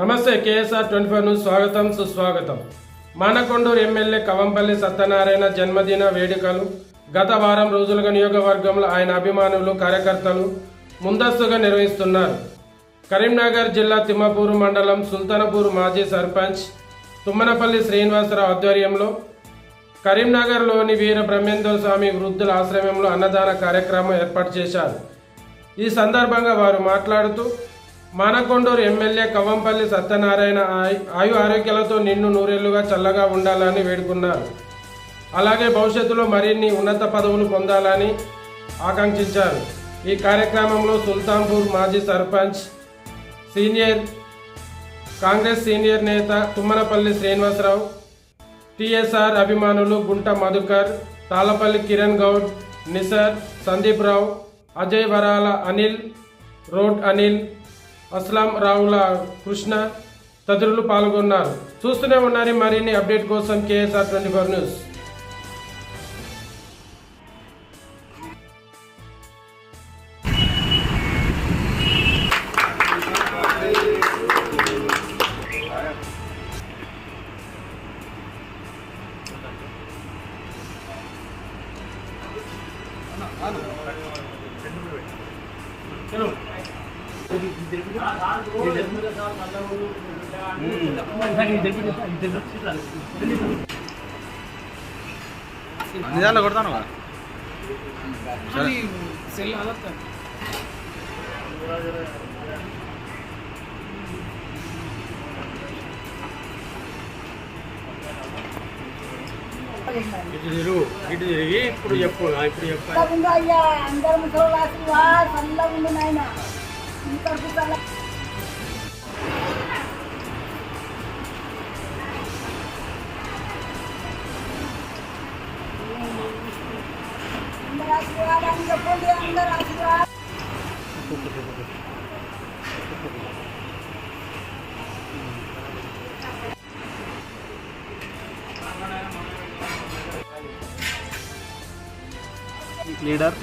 నమస్తే KSR 24 news స్వాగతం సుస్వాగతం. మానకొండూరు ఎమ్మెల్యే కవంపల్లి సత్యనారాయణ జన్మదిన వేడుకలు గత వారం రోజులుగా నియోజకవర్గంలో ఆయన అభిమానులు కార్యకర్తలు ముందస్తుగా నిర్వహిస్తున్నారు. కరీంనగర్ జిల్లా తిమ్మపూరు మండలం సుల్తానపూర్ మాజీ సర్పంచ్ తుమ్మనపల్లి శ్రీనివాసరావు ఆధ్వర్యంలో కరీంనగర్లోని వీర బ్రహ్మేంద్ర స్వామి వృద్ధుల ఆశ్రమంలో అన్నదాన కార్యక్రమం ఏర్పాటు చేశారు. ఈ సందర్భంగా వారు మాట్లాడుతూ మానకొండూరు ఎమ్మెల్యే కవంపల్లి సత్యనారాయణ ఆయు ఆరోగ్యాలతో నిన్ను నూరేళ్లుగా చల్లగా ఉండాలని వేడుకున్నారు. అలాగే భవిష్యత్తులో మరిన్ని ఉన్నత పదవులు పొందాలని ఆకాంక్షించారు. ఈ కార్యక్రమంలో సుల్తాన్పూర్ మాజీ సర్పంచ్ కాంగ్రెస్ సీనియర్ నేత తుమ్మనపల్లి శ్రీనివాసరావు, టీఎస్ఆర్ అభిమానులు గుంట మధుకర్, తాళపల్లి కిరణ్ గౌడ్, నిసర్, సందీప్ రావు, అజయ్ వరాల అనిల్, రోడ్ అనిల్, అస్లాం రావుల కృష్ణ తదితరులు పాల్గొన్నారు. చూస్తూనే ఉన్నారు మరిన్ని అప్డేట్ కోసం కేఎస్ఆర్ 24 న్యూస్. నిజాల్లో కొడతాను ఇటు తిరిగి ఇప్పుడు చెప్పు అయ్యా అందరూ చల్లగుండు నాయన అందరు ఆశీర్వాదాన్ని చెప్పండి. అందరు ఆశీర్వాదం లీడర్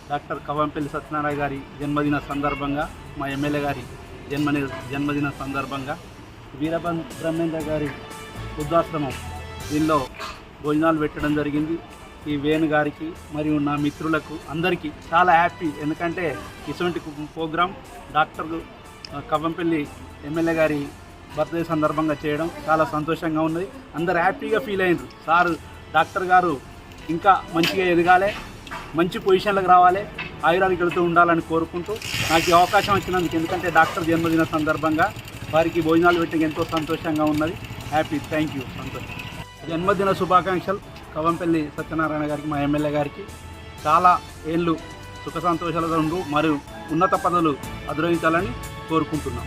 డాక్టర్ కవంపల్లి సత్యనారాయణ గారి జన్మదిన సందర్భంగా, మా ఎమ్మెల్యే గారి జన్మదిన సందర్భంగా బ్రహ్మేంద్ర గారి వృద్ధాశ్రమం దీనిలో భోజనాలు పెట్టడం జరిగింది. ఈ వేణు గారికి మరియు నా మిత్రులకు అందరికీ చాలా హ్యాపీ. ఎందుకంటే ఇటువంటి ప్రోగ్రాం డాక్టర్ కవంపల్లి ఎమ్మెల్యే గారి బర్త్డే సందర్భంగా చేయడం చాలా సంతోషంగా ఉన్నది. అందరు హ్యాపీగా ఫీల్ అయినారు. సారు డాక్టర్ గారు ఇంకా మంచిగా ఎదగాలి, మంచి పొజిషన్లకు రావాలి, ఆయురారోగ్యాలతో ఉండాలని కోరుకుంటూ నాకు ఈ అవకాశం వచ్చినందుకు, ఎందుకంటే డాక్టర్ జన్మదిన సందర్భంగా వారికి భోజనాలు పెట్టడం ఎంతో సంతోషంగా ఉన్నది. హ్యాపీ, థ్యాంక్ యూ, సంతోషం. జన్మదిన శుభాకాంక్షలు కవంపల్లి సత్యనారాయణ గారికి, మా ఎమ్మెల్యే గారికి. చాలా ఏళ్ళు సుఖ సంతోషాలతో ఉండు మరియు ఉన్నత పదవులు అధిరోహించాలని కోరుకుంటున్నాం.